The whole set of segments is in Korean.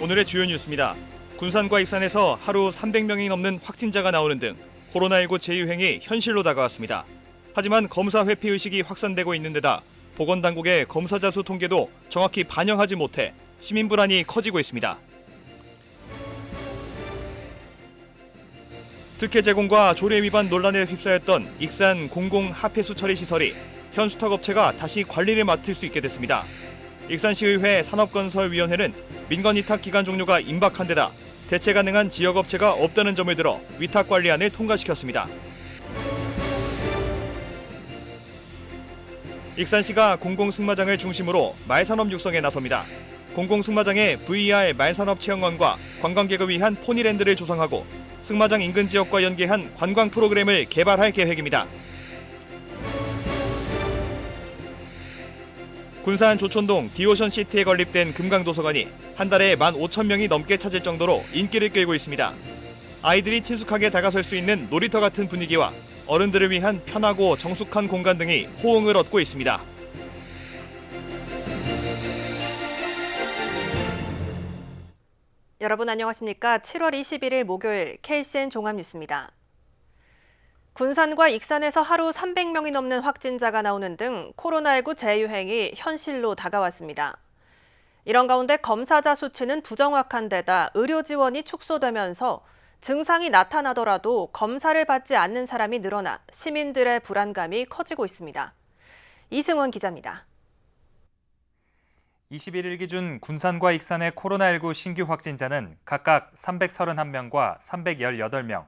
오늘의 주요 뉴스입니다. 군산과 익산에서 하루 300명이 넘는 확진자가 나오는 등 코로나19 재유행이 현실로 다가왔습니다. 하지만 검사 회피 의식이 확산되고 있는 데다 보건당국의 검사자 수 통계도 정확히 반영하지 못해 시민 불안이 커지고 있습니다. 특혜 제공과 조례 위반 논란에 휩싸였던 익산 공공 하폐수 처리 시설이 현 수탁업체가 다시 관리를 맡을 수 있게 됐습니다. 익산시의회 산업건설위원회는 민간 위탁 기간 종료가 임박한 데다 대체 가능한 지역업체가 없다는 점을 들어 위탁 관리안을 통과시켰습니다. 익산시가 공공승마장을 중심으로 말산업 육성에 나섭니다. 공공승마장에 VR 말산업 체험관과 관광객을 위한 포니랜드를 조성하고 승마장 인근 지역과 연계한 관광 프로그램을 개발할 계획입니다. 군산 조촌동 디오션시티에 건립된 금강도서관이 한 달에 15,000명이 넘게 찾을 정도로 인기를 끌고 있습니다. 아이들이 친숙하게 다가설 수 있는 놀이터 같은 분위기와 어른들을 위한 편하고 정숙한 공간 등이 호응을 얻고 있습니다. 여러분 안녕하십니까? 7월 21일 목요일 KCN 종합뉴스입니다. 군산과 익산에서 하루 300명이 넘는 확진자가 나오는 등 코로나19 재유행이 현실로 다가왔습니다. 이런 가운데 검사자 수치는 부정확한 데다 의료 지원이 축소되면서 증상이 나타나더라도 검사를 받지 않는 사람이 늘어나 시민들의 불안감이 커지고 있습니다. 이승원 기자입니다. 21일 기준 군산과 익산의 코로나19 신규 확진자는 각각 331명과 318명,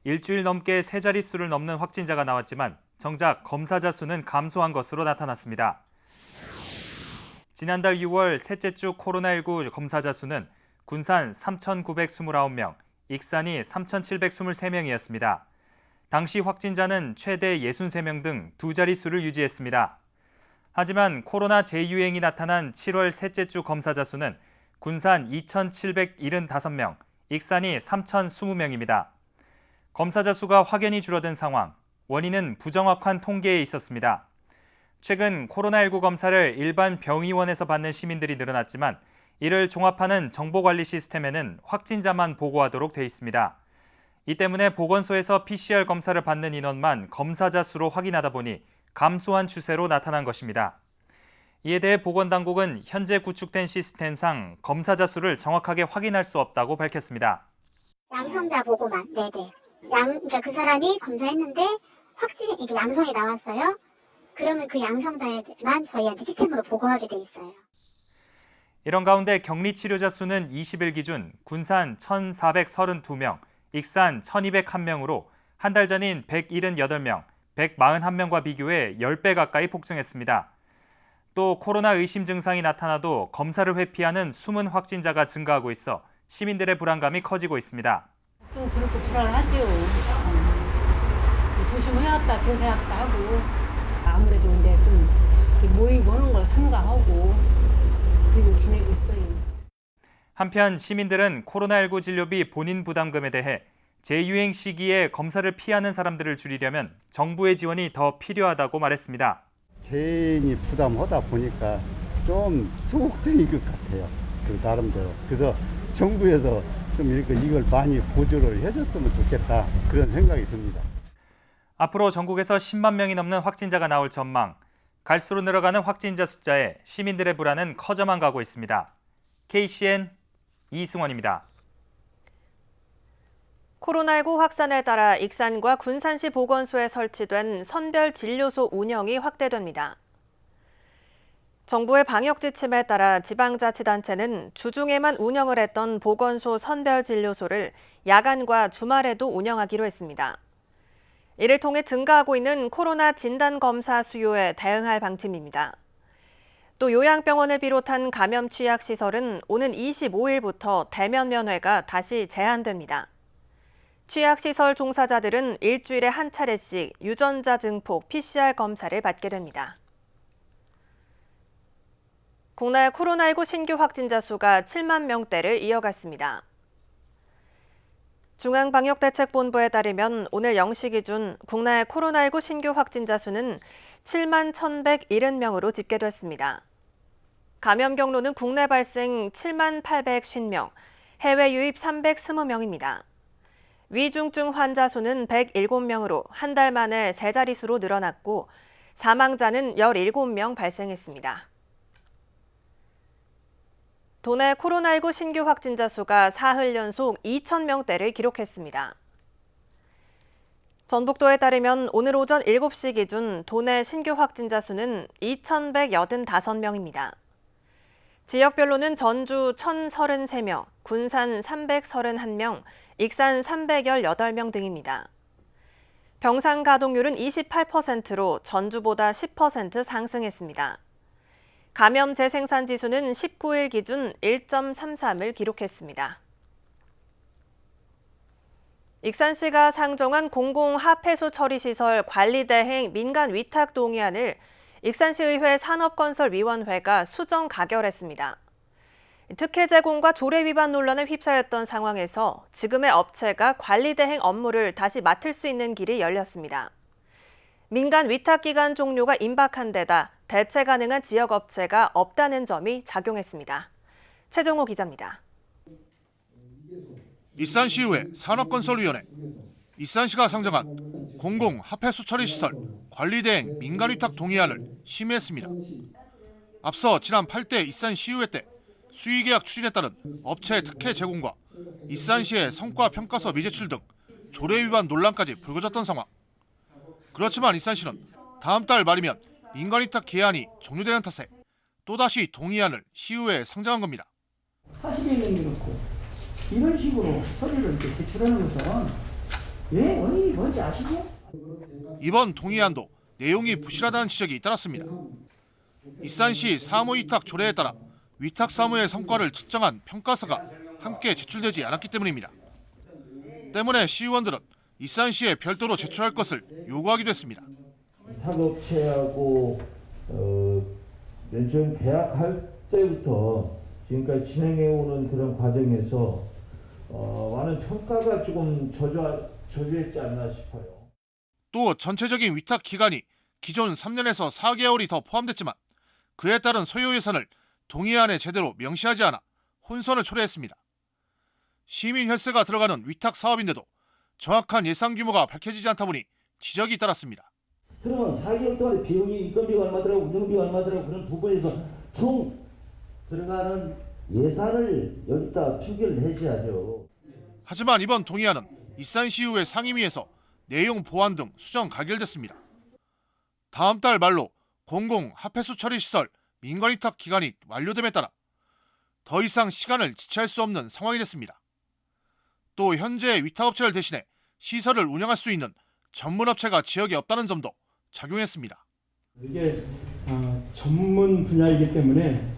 일주일 넘게 세 자릿수를 넘는 확진자가 나왔지만 정작 검사자 수는 감소한 것으로 나타났습니다. 지난달 6월 셋째 주 코로나19 검사자 수는 군산 3,929명, 익산이 3,723명이었습니다. 당시 확진자는 최대 63명 등 두 자릿수를 유지했습니다. 하지만 코로나 재유행이 나타난 7월 셋째 주 검사자 수는 군산 2,775명, 익산이 3,020명입니다. 검사자 수가 확연히 줄어든 상황, 원인은 부정확한 통계에 있었습니다. 최근 코로나19 검사를 일반 병의원에서 받는 시민들이 늘어났지만 이를 종합하는 정보관리 시스템에는 확진자만 보고하도록 돼 있습니다. 이 때문에 보건소에서 PCR 검사를 받는 인원만 검사자 수로 확인하다 보니 감소한 추세로 나타난 것입니다. 이에 대해 보건당국은 현재 구축된 시스템상 검사자 수를 정확하게 확인할 수 없다고 밝혔습니다. 양성자 보고만, 네네. 그러니까 그 사람이 검사했는데 이게 양성이 나왔어요. 그러면 그 양성자만 저희한테 시스템으로 보고하게 돼 있어요. 이런 가운데 격리 치료자 수는 20일 기준 군산 1,432명, 익산 1,201명으로 한 달 전인 178명, 141명과 비교해 10배 가까이 폭증했습니다. 또 코로나 의심 증상이 나타나도 검사를 회피하는 숨은 확진자가 증가하고 있어 시민들의 불안감이 커지고 있습니다. 걱정스럽고 불안하죠. 조심해야겠다 그런 생각도 하고 아무래도 이제 좀 이렇게 모이고 하는 걸 삼가하고 그리고 지내고 있어요. 한편 시민들은 코로나19 진료비 본인 부담금에 대해 재유행 시기에 검사를 피하는 사람들을 줄이려면 정부의 지원이 더 필요하다고 말했습니다. 개인이 부담하다 보니까 좀 소극적인 것 같아요. 그 나름대로. 그래서 정부에서 좀 이걸 많이 보조를 해줬으면 좋겠다 그런 생각이 듭니다. 앞으로 전국에서 10만 명이 넘는 확진자가 나올 전망, 갈수록 늘어가는 확진자 숫자에 시민들의 불안은 커져만 가고 있습니다. KCN 이승원입니다. 코로나19 확산에 따라 익산과 군산시 보건소에 설치된 선별 진료소 운영이 확대됩니다. 정부의 방역 지침에 따라 지방자치단체는 주중에만 운영을 했던 보건소 선별 진료소를 야간과 주말에도 운영하기로 했습니다. 이를 통해 증가하고 있는 코로나 진단 검사 수요에 대응할 방침입니다. 또 요양병원을 비롯한 감염 취약 시설은 오는 25일부터 대면 면회가 다시 제한됩니다. 취약시설 종사자들은 일주일에 한 차례씩 유전자 증폭 PCR 검사를 받게 됩니다. 국내 코로나19 신규 확진자 수가 7만 명대를 이어갔습니다. 중앙방역대책본부에 따르면 오늘 0시 기준 국내 코로나19 신규 확진자 수는 7만 1,170명으로 집계됐습니다. 감염 경로는 국내 발생 7만 850명, 해외 유입 320명입니다. 위중증 환자 수는 107명으로 한 달 만에 세 자릿수로 늘어났고 사망자는 17명 발생했습니다. 도내 코로나19 신규 확진자 수가 사흘 연속 2,000명대를 기록했습니다. 전북도에 따르면 오늘 오전 7시 기준 도내 신규 확진자 수는 2,185명입니다. 지역별로는 전주 1,033명, 군산 331명, 익산 318명 등입니다. 병상 가동률은 28%로 전주보다 10% 상승했습니다. 감염 재생산 지수는 19일 기준 1.33을 기록했습니다. 익산시가 상정한 공공합폐수 처리시설 관리대행 민간 위탁 동의안을 익산시의회 산업건설위원회가 수정 가결했습니다. 특혜 제공과 조례 위반 논란에 휩싸였던 상황에서 지금의 업체가 관리대행 업무를 다시 맡을 수 있는 길이 열렸습니다. 민간 위탁기간 종료가 임박한 데다 대체 가능한 지역업체가 없다는 점이 작용했습니다. 최종호 기자입니다. 익산시의회 산업건설위원회, 익산시가 상정한 공공합폐수 처리시설 관리대행 민간위탁 동의안을 심의했습니다. 앞서 지난 8대 익산시의회 때 수의계약 추진에 따른 업체 특혜 제공과 익산시의 성과평가서 미제출 등 조례 위반 논란까지 불거졌던 상황. 그렇지만 익산시는 다음 달 말이면 민간위탁 기한이 종료되는 탓에 또다시 동의안을 시의회에 상정한 겁니다. 40여 명이 놓고 이런 식으로 서류를 이렇게 제출하는 것은 왜 원인이 뭔지 아시죠? 이번 동의안도 내용이 부실하다는 지적이 잇따랐습니다. 익산시 사무위탁 조례에 따라 위탁 사무의 성과를 측정한 평가서가 함께 제출되지 않았기 때문입니다. 때문에 시의원들은 익산시에 별도로 제출할 것을 요구하기도 했습니다. 위탁업체하고 맨 처음 계약할 때부터 지금까지 진행해오는 그런 과정에서 많은 평가가 조금 저조했지 않나 싶어요. 또 전체적인 위탁 기간이 기존 3년에서 4개월이 더 포함됐지만 그에 따른 소요 예산을 동의안에 제대로 명시하지 않아 혼선을 초래했습니다. 시민 혈세가 들어가는 위탁 사업인데도 정확한 예산 규모가 밝혀지지 않다 보니 지적이 잇따랐습니다. 그러면 4개월 동안에 비용이 인건비가 얼마 들어가고 운영비가 얼마 들어가고 그런 부분에서 총 들어가는 예산을 여기다 표기를 해줘야죠. 하지만 이번 동의안은 익산시의회 상임위에서 내용 보완 등 수정 가결됐습니다. 다음 달 말로 공공합폐수 처리시설 민간위탁 기간이 완료됨에 따라 더 이상 시간을 지체할 수 없는 상황이 됐습니다. 또 현재 위탁업체를 대신해 시설을 운영할 수 있는 전문업체가 지역에 없다는 점도 작용했습니다. 이게 전문 분야이기 때문에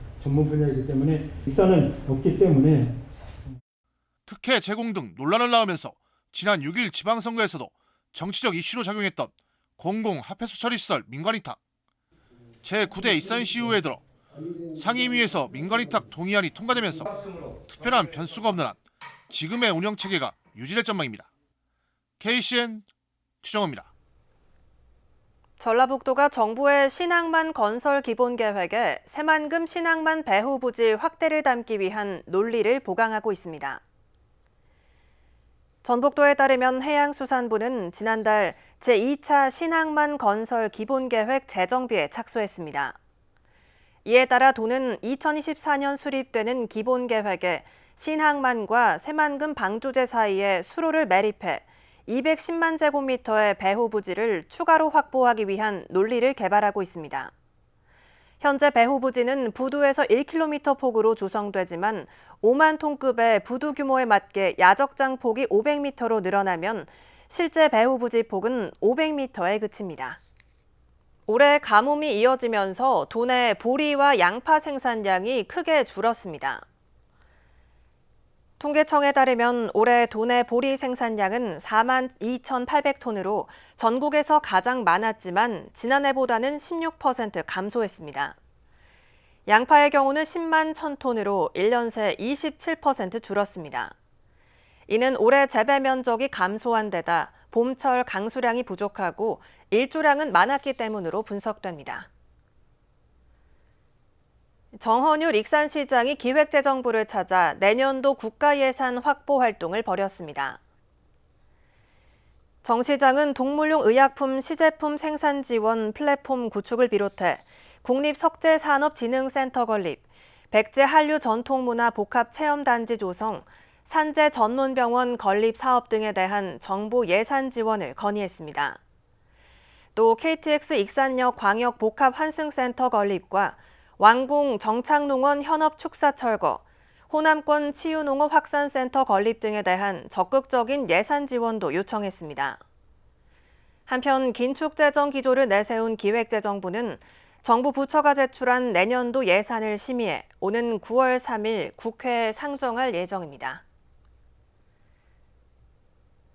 익산은 없기 때문에 특혜 제공 등 논란을 낳으면서 지난 6일 지방선거에서도 정치적 이슈로 작용했던 공공합폐수 처리시설 민간위탁. 제9대 익산시의회에 들어 상임위에서 민간위탁 동의안이 통과되면서 특별한 변수가 없는 한 지금의 운영체계가 유지될 전망입니다. KCN 최정호입니다. 전라북도가 정부의 신항만 건설 기본계획에 새만금 신항만 배후 부지 확대를 담기 위한 논리를 보강하고 있습니다. 전북도에 따르면 해양수산부는 지난달 제2차 신항만 건설 기본계획 재정비에 착수했습니다. 이에 따라 도는 2024년 수립되는 기본계획에 신항만과 새만금 방조제 사이에 수로를 매립해 210만 제곱미터의 배후 부지를 추가로 확보하기 위한 논리를 개발하고 있습니다. 현재 배후 부지는 부두에서 1km 폭으로 조성되지만 5만 톤급의 부두 규모에 맞게 야적장 폭이 500m로 늘어나면 실제 배후 부지 폭은 500m에 그칩니다. 올해 가뭄이 이어지면서 도내 보리와 양파 생산량이 크게 줄었습니다. 통계청에 따르면 올해 도내 보리 생산량은 4만 2,800톤으로 전국에서 가장 많았지만 지난해보다는 16% 감소했습니다. 양파의 경우는 10만 1,000톤으로 1년 새 27% 줄었습니다. 이는 올해 재배 면적이 감소한 데다 봄철 강수량이 부족하고 일조량은 많았기 때문으로 분석됩니다. 정헌율 익산시장이 기획재정부를 찾아 내년도 국가예산 확보 활동을 벌였습니다. 정 시장은 동물용 의약품 시제품 생산 지원 플랫폼 구축을 비롯해 국립석재산업진흥센터 건립, 백제 한류 전통문화 복합체험단지 조성, 산재 전문병원 건립 사업 등에 대한 정부 예산 지원을 건의했습니다. 또 KTX 익산역 광역 복합 환승센터 건립과 왕궁 정착농원 현업 축사 철거, 호남권 치유농업 확산센터 건립 등에 대한 적극적인 예산 지원도 요청했습니다. 한편 긴축재정 기조를 내세운 기획재정부는 정부 부처가 제출한 내년도 예산을 심의해 오는 9월 3일 국회에 상정할 예정입니다.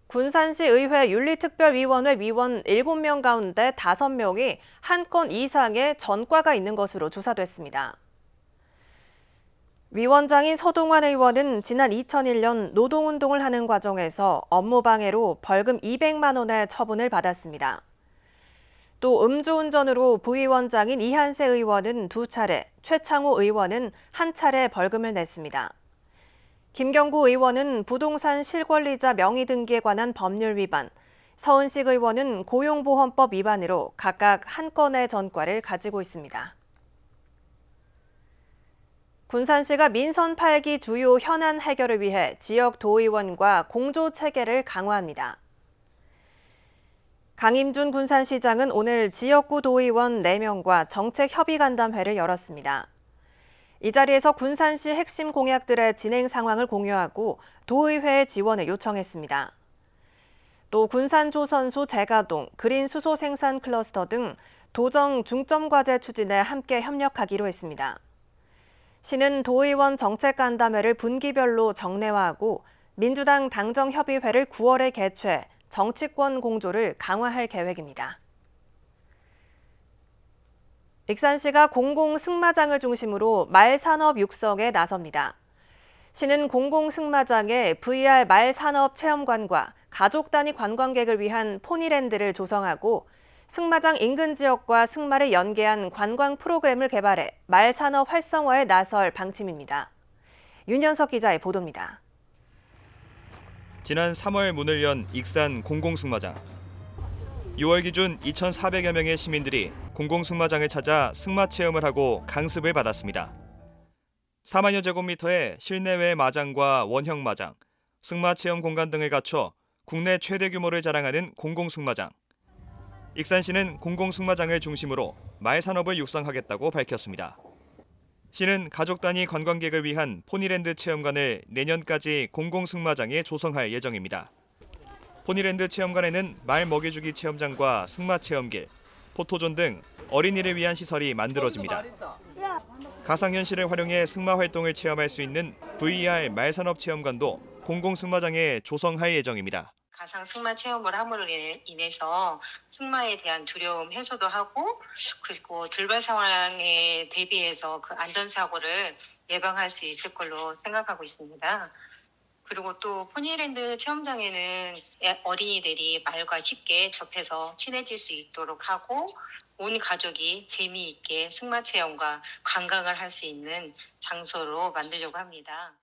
군산시 의회 윤리특별위원회 위원 7명 가운데 5명이 한 건 이상의 전과가 있는 것으로 조사됐습니다. 위원장인 서동환 의원은 지난 2001년 노동운동을 하는 과정에서 업무방해로 벌금 200만 원의 처분을 받았습니다. 또 음주운전으로 부위원장인 이한세 의원은 2차례, 최창호 의원은 1차례 벌금을 냈습니다. 김경구 의원은 부동산 실권리자 명의등기에 관한 법률 위반, 서은식 의원은 고용보험법 위반으로 각각 한 건의 전과를 가지고 있습니다. 군산시가 민선 8기 주요 현안 해결을 위해 지역 도의원과 공조체계를 강화합니다. 강임준 군산시장은 오늘 지역구 도의원 4명과 정책협의간담회를 열었습니다. 이 자리에서 군산시 핵심 공약들의 진행 상황을 공유하고 도의회의 지원을 요청했습니다. 또 군산조선소 재가동, 그린 수소 생산 클러스터 등 도정 중점과제 추진에 함께 협력하기로 했습니다. 시는 도의원 정책간담회를 분기별로 정례화하고 민주당 당정협의회를 9월에 개최, 정치권 공조를 강화할 계획입니다. 익산시가 공공승마장을 중심으로 말산업 육성에 나섭니다. 시는 공공승마장에 VR 말산업 체험관과 가족 단위 관광객을 위한 포니랜드를 조성하고 승마장 인근 지역과 승마를 연계한 관광 프로그램을 개발해 말산업 활성화에 나설 방침입니다. 윤현석 기자의 보도입니다. 지난 3월 문을 연 익산 공공승마장. 6월 기준 2,400여 명의 시민들이 공공승마장을 찾아 승마 체험을 하고 강습을 받았습니다. 4만여 제곱미터의 실내외 마장과 원형 마장, 승마 체험 공간 등을 갖춰 국내 최대 규모를 자랑하는 공공승마장. 익산시는 공공승마장을 중심으로 말산업을 육성하겠다고 밝혔습니다. 시는 가족 단위 관광객을 위한 포니랜드 체험관을 내년까지 공공승마장에 조성할 예정입니다. 포니랜드 체험관에는 말 먹이주기 체험장과 승마 체험길, 포토존 등 어린이를 위한 시설이 만들어집니다. 가상현실을 활용해 승마 활동을 체험할 수 있는 VR 말산업 체험관도 공공승마장에 조성할 예정입니다. 가상 승마 체험을 함으로 인해서 승마에 대한 두려움 해소도 하고 그리고 돌발 상황에 대비해서 그 안전사고를 예방할 수 있을 걸로 생각하고 있습니다. 그리고 또 포니랜드 체험장에는 어린이들이 말과 쉽게 접해서 친해질 수 있도록 하고 온 가족이 재미있게 승마 체험과 관광을 할 수 있는 장소로 만들려고 합니다.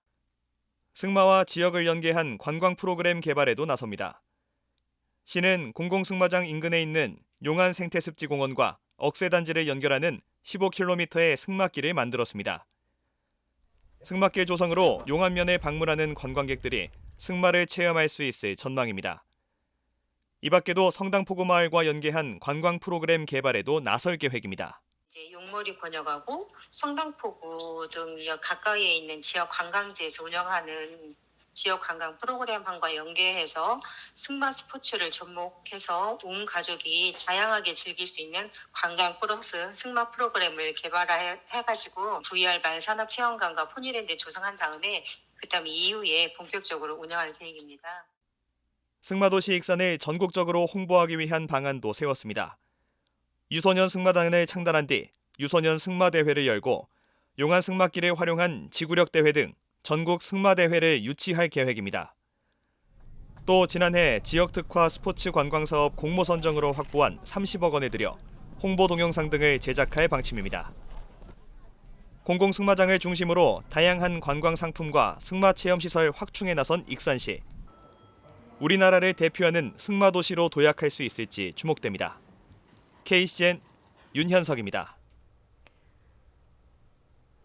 승마와 지역을 연계한 관광 프로그램 개발에도 나섭니다. 시는 공공승마장 인근에 있는 용안 생태습지공원과 억새단지를 연결하는 15km의 승마길을 만들었습니다. 승마길 조성으로 용안면에 방문하는 관광객들이 승마를 체험할 수 있을 전망입니다. 이 밖에도 성당포구마을과 연계한 관광 프로그램 개발에도 나설 계획입니다. 이제 용머리 권역하고 성당포구 등 가까이에 있는 지역 관광지에서 운영하는 지역 관광 프로그램과 연계해서 승마 스포츠를 접목해서 온 가족이 다양하게 즐길 수 있는 관광 플러스 승마 프로그램을 개발해가지고 VR 말산업 체험관과 포니랜드 조성한 다음에 그다음 이후에 본격적으로 운영할 계획입니다. 승마도시 익산을 전국적으로 홍보하기 위한 방안도 세웠습니다. 유소년 승마단을 창단한 뒤 유소년 승마대회를 열고 용안 승마길을 활용한 지구력 대회 등 전국 승마대회를 유치할 계획입니다. 또 지난해 지역특화 스포츠 관광사업 공모 선정으로 확보한 30억 원을 들여 홍보 동영상 등을 제작할 방침입니다. 공공승마장을 중심으로 다양한 관광 상품과 승마 체험 시설 확충에 나선 익산시. 우리나라를 대표하는 승마 도시로 도약할 수 있을지 주목됩니다. KCN 윤현석입니다.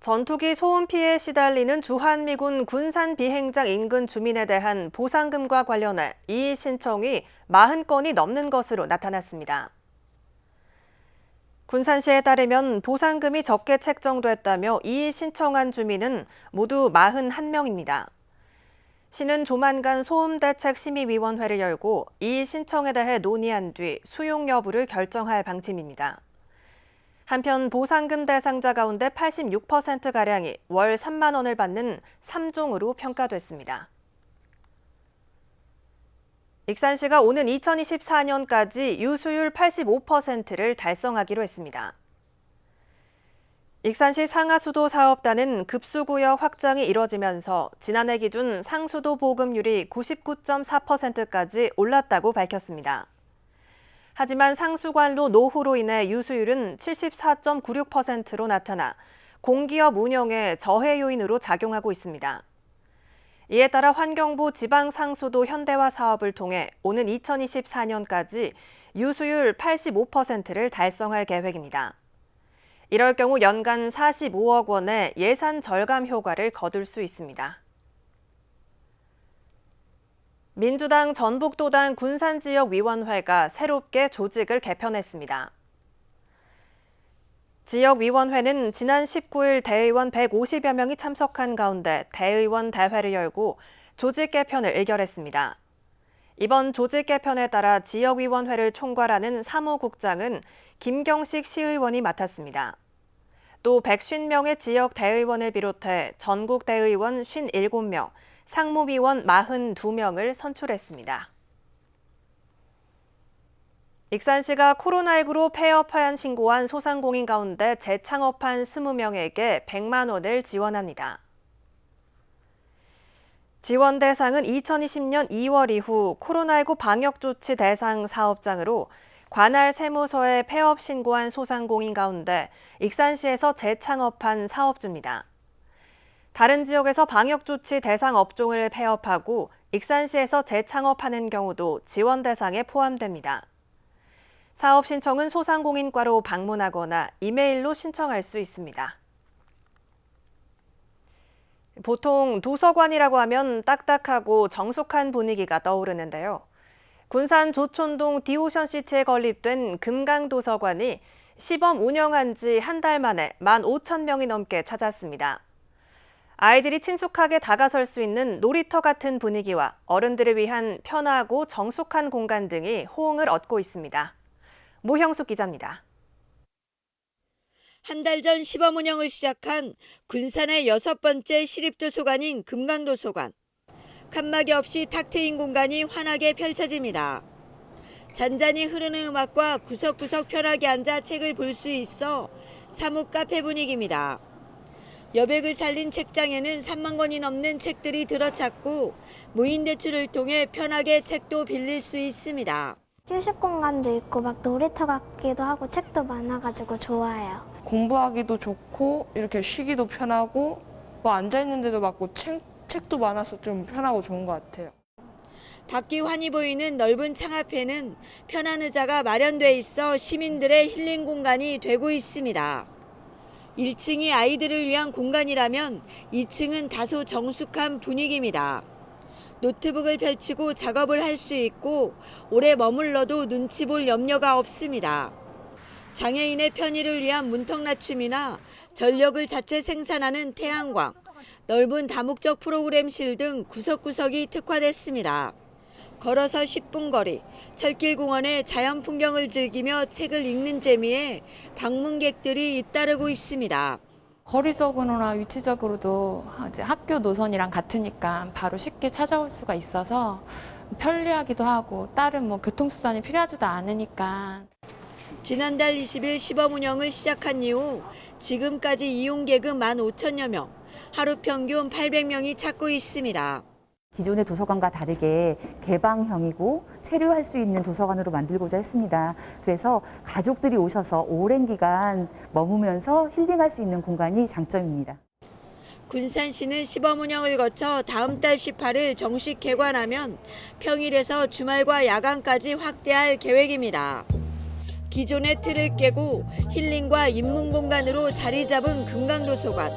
전투기 소음 피해에 시달리는 주한미군 군산 비행장 인근 주민에 대한 보상금과 관련해 이의 신청이 40건이 넘는 것으로 나타났습니다. 군산시에 따르면 보상금이 적게 책정됐다며 이의 신청한 주민은 모두 41명입니다. 시는 조만간 소음대책심의위원회를 열고 이의 신청에 대해 논의한 뒤 수용 여부를 결정할 방침입니다. 한편 보상금 대상자 가운데 86%가량이 월 3만 원을 받는 3종으로 평가됐습니다. 익산시가 오는 2024년까지 유수율 85%를 달성하기로 했습니다. 익산시 상하수도 사업단은 급수구역 확장이 이뤄지면서 지난해 기준 상수도 보급률이 99.4%까지 올랐다고 밝혔습니다. 하지만 상수관로 노후로 인해 유수율은 74.96%로 나타나 공기업 운영에 저해 요인으로 작용하고 있습니다. 이에 따라 환경부 지방상수도 현대화 사업을 통해 오는 2024년까지 유수율 85%를 달성할 계획입니다. 이럴 경우 연간 45억 원의 예산 절감 효과를 거둘 수 있습니다. 민주당 전북도당 군산지역위원회가 새롭게 조직을 개편했습니다. 지역위원회는 지난 19일 대의원 150여 명이 참석한 가운데 대의원 대회를 열고 조직 개편을 의결했습니다. 이번 조직 개편에 따라 지역위원회를 총괄하는 사무국장은 김경식 시의원이 맡았습니다. 또 150명의 지역 대의원을 비롯해 전국 대의원 57명, 상무위원 42명을 선출했습니다. 익산시가 코로나19로 폐업한 신고한 소상공인 가운데 재창업한 20명에게 100만 원을 지원합니다. 지원 대상은 2020년 2월 이후 코로나19 방역조치 대상 사업장으로 관할 세무서에 폐업 신고한 소상공인 가운데 익산시에서 재창업한 사업주입니다. 다른 지역에서 방역조치 대상 업종을 폐업하고 익산시에서 재창업하는 경우도 지원 대상에 포함됩니다. 사업 신청은 소상공인과로 방문하거나 이메일로 신청할 수 있습니다. 보통 도서관이라고 하면 딱딱하고 정숙한 분위기가 떠오르는데요. 군산 조촌동 디오션시티에 건립된 금강도서관이 시범 운영한 지 한 달 만에 15,000명이 넘게 찾았습니다. 아이들이 친숙하게 다가설 수 있는 놀이터 같은 분위기와 어른들을 위한 편하고 정숙한 공간 등이 호응을 얻고 있습니다. 모형숙 기자입니다. 한 달 전 시범 운영을 시작한 군산의 6번째 시립도서관인 금강도서관. 칸막이 없이 탁 트인 공간이 환하게 펼쳐집니다. 잔잔히 흐르는 음악과 구석구석 편하게 앉아 책을 볼 수 있어 사뭇 카페 분위기입니다. 여백을 살린 책장에는 3만 권이 넘는 책들이 들어찼고 무인 대출을 통해 편하게 책도 빌릴 수 있습니다. 휴식 공간도 있고 막 놀이터 같기도 하고 책도 많아가지고 좋아요. 공부하기도 좋고 이렇게 쉬기도 편하고 뭐 앉아있는데도 맞고 책도 많아서 좀 편하고 좋은 것 같아요. 밖이 환히 보이는 넓은 창 앞에는 편한 의자가 마련돼 있어 시민들의 힐링 공간이 되고 있습니다. 1층이 아이들을 위한 공간이라면 2층은 다소 정숙한 분위기입니다. 노트북을 펼치고 작업을 할 수 있고 오래 머물러도 눈치 볼 염려가 없습니다. 장애인의 편의를 위한 문턱 낮춤이나 전력을 자체 생산하는 태양광, 넓은 다목적 프로그램실 등 구석구석이 특화됐습니다. 걸어서 10분 거리, 철길 공원의 자연 풍경을 즐기며 책을 읽는 재미에 방문객들이 잇따르고 있습니다. 거리적으로나 위치적으로도 이제 학교 노선이랑 같으니까 바로 쉽게 찾아올 수가 있어서 편리하기도 하고 다른 교통수단이 필요하지도 않으니까. 지난달 20일 시범 운영을 시작한 이후 지금까지 이용객은 15,000여 명, 하루 평균 800명이 찾고 있습니다. 기존의 도서관과 다르게 개방형이고 체류할 수 있는 도서관으로 만들고자 했습니다. 그래서 가족들이 오셔서 오랜 기간 머무면서 힐링할 수 있는 공간이 장점입니다. 군산시는 시범 운영을 거쳐 다음 달 18일 정식 개관하면 평일에서 주말과 야간까지 확대할 계획입니다. 기존의 틀을 깨고 힐링과 입문 공간으로 자리 잡은 금강도서관.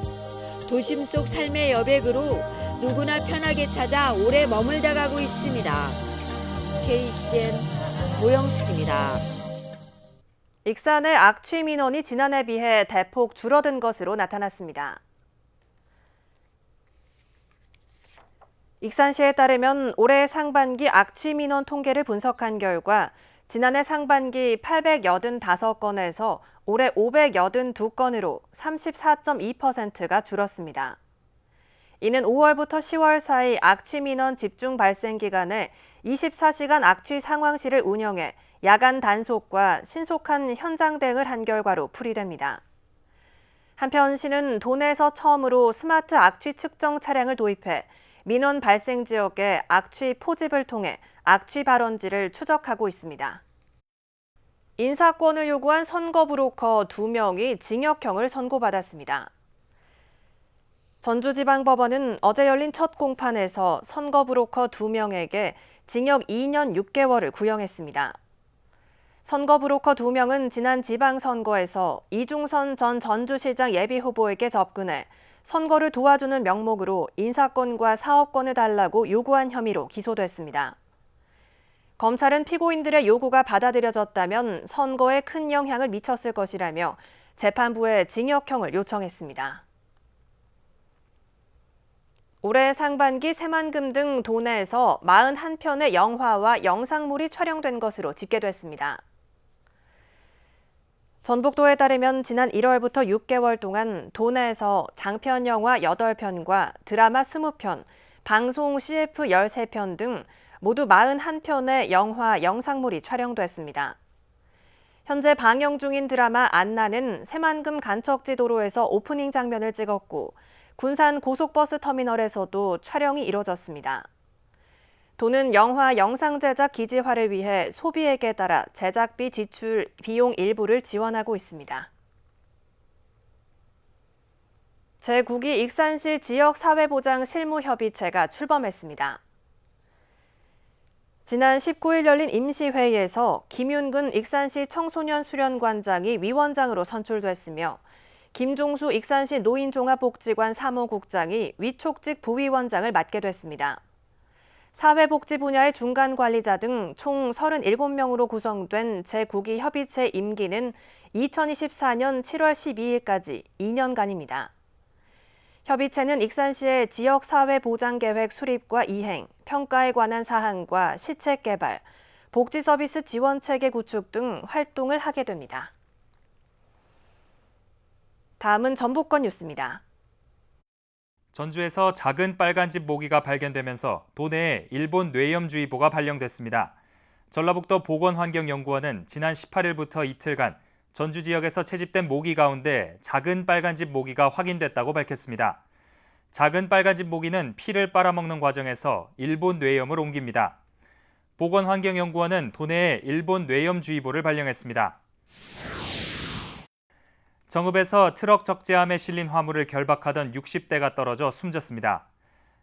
도심 속 삶의 여백으로 누구나 편하게 찾아 오래 머물다 가고 있습니다. KCN 모영숙입니다. 익산의 악취 민원이 지난해 비해 대폭 줄어든 것으로 나타났습니다. 익산시에 따르면 올해 상반기 악취 민원 통계를 분석한 결과 지난해 상반기 885건에서 올해 582건으로 34.2%가 줄었습니다. 이는 5월부터 10월 사이 악취 민원 집중 발생 기간에 24시간 악취 상황실을 운영해 야간 단속과 신속한 현장 대응을 한 결과로 풀이됩니다. 한편 시는 도내에서 처음으로 스마트 악취 측정 차량을 도입해 민원 발생 지역의 악취 포집을 통해 악취 발원지를 추적하고 있습니다. 인사권을 요구한 선거 브로커 2명이 징역형을 선고받았습니다. 전주지방법원은 어제 열린 첫 공판에서 선거 브로커 2명에게 징역 2년 6개월을 구형했습니다. 선거 브로커 2명은 지난 지방선거에서 이중선 전 전주시장 예비후보에게 접근해 선거를 도와주는 명목으로 인사권과 사업권을 달라고 요구한 혐의로 기소됐습니다. 검찰은 피고인들의 요구가 받아들여졌다면 선거에 큰 영향을 미쳤을 것이라며 재판부에 징역형을 요청했습니다. 올해 상반기 새만금 등 도내에서 41편의 영화와 영상물이 촬영된 것으로 집계됐습니다. 전북도에 따르면 지난 1월부터 6개월 동안 도내에서 장편 영화 8편과 드라마 20편, 방송 CF 13편 등 모두 41편의 영화, 영상물이 촬영됐습니다. 현재 방영 중인 드라마 안나는 새만금 간척지 도로에서 오프닝 장면을 찍었고 군산 고속버스 터미널에서도 촬영이 이뤄졌습니다. 도는 영화 영상 제작 기지화를 위해 소비액에 따라 제작비 지출 비용 일부를 지원하고 있습니다. 제9기 익산시 지역사회보장 실무협의체가 출범했습니다. 지난 19일 열린 임시회의에서 김윤근 익산시 청소년수련관장이 위원장으로 선출됐으며 김종수 익산시 노인종합복지관 사무국장이 위촉직 부위원장을 맡게 됐습니다. 사회복지 분야의 중간관리자 등 총 37명으로 구성된 제9기 협의체 임기는 2024년 7월 12일까지 2년간입니다. 협의체는 익산시의 지역사회보장계획 수립과 이행, 평가에 관한 사항과 시책 개발, 복지서비스 지원체계 구축 등 활동을 하게 됩니다. 다음은 전북권 뉴스입니다. 전주에서 작은 빨간집 모기가 발견되면서 도내에 일본 뇌염주의보가 발령됐습니다. 전라북도 보건환경연구원은 지난 18일부터 이틀간 전주 지역에서 채집된 모기 가운데 작은 빨간집 모기가 확인됐다고 밝혔습니다. 작은 빨간집 모기는 피를 빨아먹는 과정에서 일본 뇌염을 옮깁니다. 보건환경연구원은 도내에 일본 뇌염주의보를 발령했습니다. 정읍에서 트럭 적재함에 실린 화물을 결박하던 60대가 떨어져 숨졌습니다.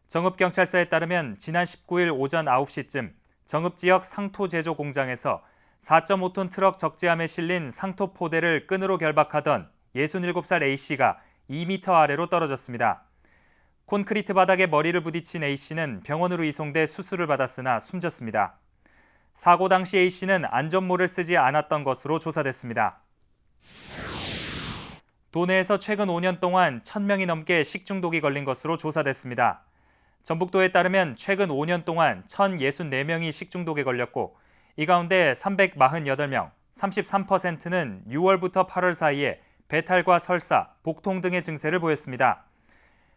정읍경찰서에 따르면 지난 19일 오전 9시쯤 정읍 지역 상토 제조 공장에서 4.5톤 트럭 적재함에 실린 상토 포대를 끈으로 결박하던 67살 A씨가 2m 아래로 떨어졌습니다. 콘크리트 바닥에 머리를 부딪힌 A씨는 병원으로 이송돼 수술을 받았으나 숨졌습니다. 사고 당시 A씨는 안전모를 쓰지 않았던 것으로 조사됐습니다. 도내에서 최근 5년 동안 1,000명이 넘게 식중독이 걸린 것으로 조사됐습니다. 전북도에 따르면 최근 5년 동안 1,064명이 식중독에 걸렸고 이 가운데 348명, 33%는 6월부터 8월 사이에 배탈과 설사, 복통 등의 증세를 보였습니다.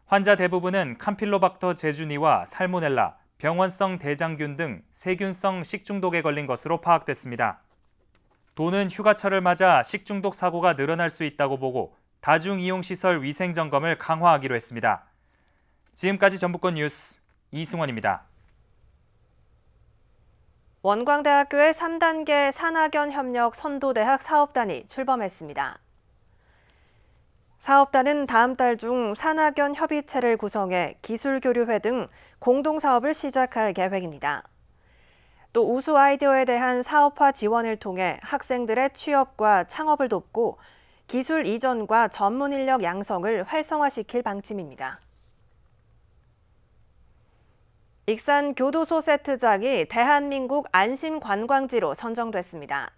환자 대부분은 캄필로박터 제주니와 살모넬라, 병원성 대장균 등 세균성 식중독에 걸린 것으로 파악됐습니다. 도는 휴가철을 맞아 식중독 사고가 늘어날 수 있다고 보고 다중이용시설 위생점검을 강화하기로 했습니다. 지금까지 전북권 뉴스 이승원입니다. 원광대학교의 3단계 산학연 협력 선도대학 사업단이 출범했습니다. 사업단은 다음 달 중 산학연 협의체를 구성해 기술교류회 등 공동사업을 시작할 계획입니다. 또 우수 아이디어에 대한 사업화 지원을 통해 학생들의 취업과 창업을 돕고 기술 이전과 전문 인력 양성을 활성화시킬 방침입니다. 익산 교도소 세트장이 대한민국 안심관광지로 선정됐습니다.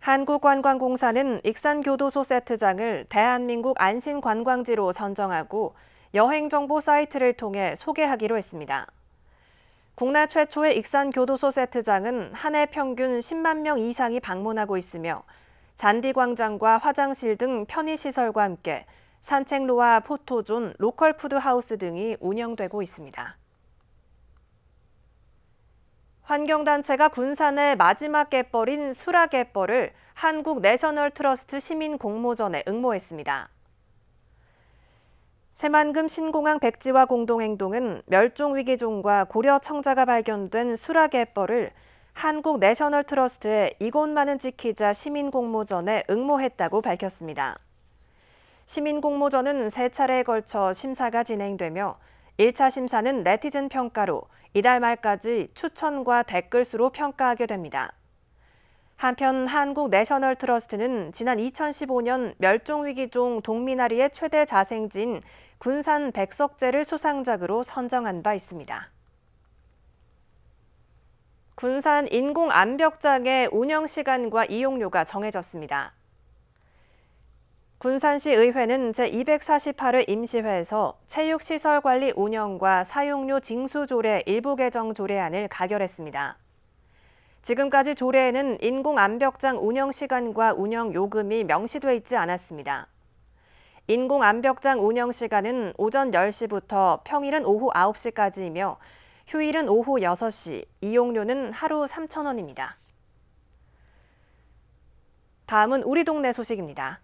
한국관광공사는 익산 교도소 세트장을 대한민국 안심관광지로 선정하고 여행정보 사이트를 통해 소개하기로 했습니다. 국내 최초의 익산 교도소 세트장은 한 해 평균 10만 명 이상이 방문하고 있으며 잔디광장과 화장실 등 편의시설과 함께 산책로와 포토존, 로컬 푸드하우스 등이 운영되고 있습니다. 환경단체가 군산의 마지막 갯벌인 수라갯벌을 한국 내셔널 트러스트 시민 공모전에 응모했습니다. 새만금 신공항 백지화 공동행동은 멸종위기종과 고려 청자가 발견된 수라갯벌을 한국 내셔널 트러스트의 이곳만은 지키자 시민 공모전에 응모했다고 밝혔습니다. 시민 공모전은 3차례에 걸쳐 심사가 진행되며 1차 심사는 네티즌 평가로 이달 말까지 추천과 댓글 수로 평가하게 됩니다. 한편 한국 내셔널 트러스트는 지난 2015년 멸종위기종 동미나리의 최대 자생지인 군산 백석재를 수상작으로 선정한 바 있습니다. 군산 인공암벽장의 운영시간과 이용료가 정해졌습니다. 군산시 의회는 제248회 임시회에서 체육시설관리 운영과 사용료 징수 조례 일부 개정 조례안을 가결했습니다. 지금까지 조례에는 인공암벽장 운영 시간과 운영 요금이 명시돼 있지 않았습니다. 인공암벽장 운영 시간은 오전 10시부터 평일은 오후 9시까지이며 휴일은 오후 6시, 이용료는 하루 3,000원입니다. 다음은 우리 동네 소식입니다.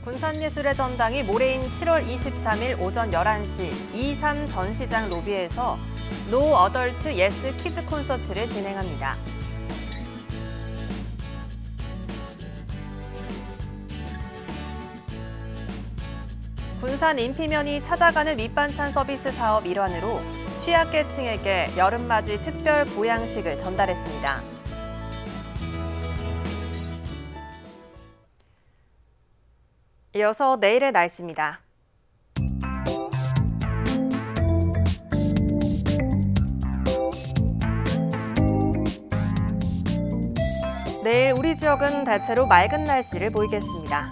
군산예술의 전당이 모레인 7월 23일 오전 11시 23 전시장 로비에서 노 어덜트 예스 키즈 콘서트를 진행합니다. 군산 인피면이 찾아가는 밑반찬 서비스 사업 일환으로 취약계층에게 여름맞이 특별 보양식을 전달했습니다. 이어서 내일의 날씨입니다. 내일 우리 지역은 대체로 맑은 날씨를 보이겠습니다.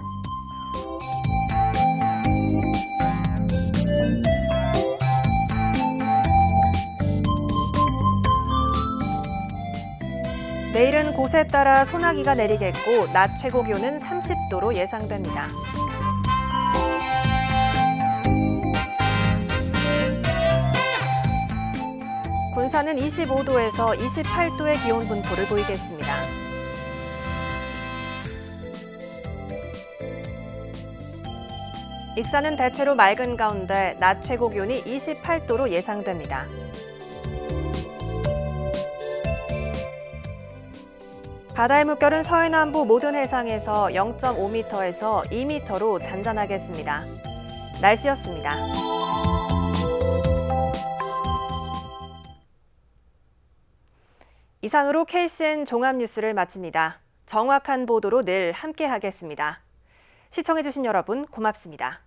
내일은 곳에 따라 소나기가 내리겠고 낮 최고 기온은 30도로 예상됩니다. 군산은 25도에서 28도의 기온 분포를 보이겠습니다. 익산은 대체로 맑은 가운데 낮 최고 기온이 28도로 예상됩니다. 바다의 물결은 서해남부 모든 해상에서 0.5m에서 2m로 잔잔하겠습니다. 날씨였습니다. 이상으로 KCN 종합뉴스를 마칩니다. 정확한 보도로 늘 함께하겠습니다. 시청해주신 여러분 고맙습니다.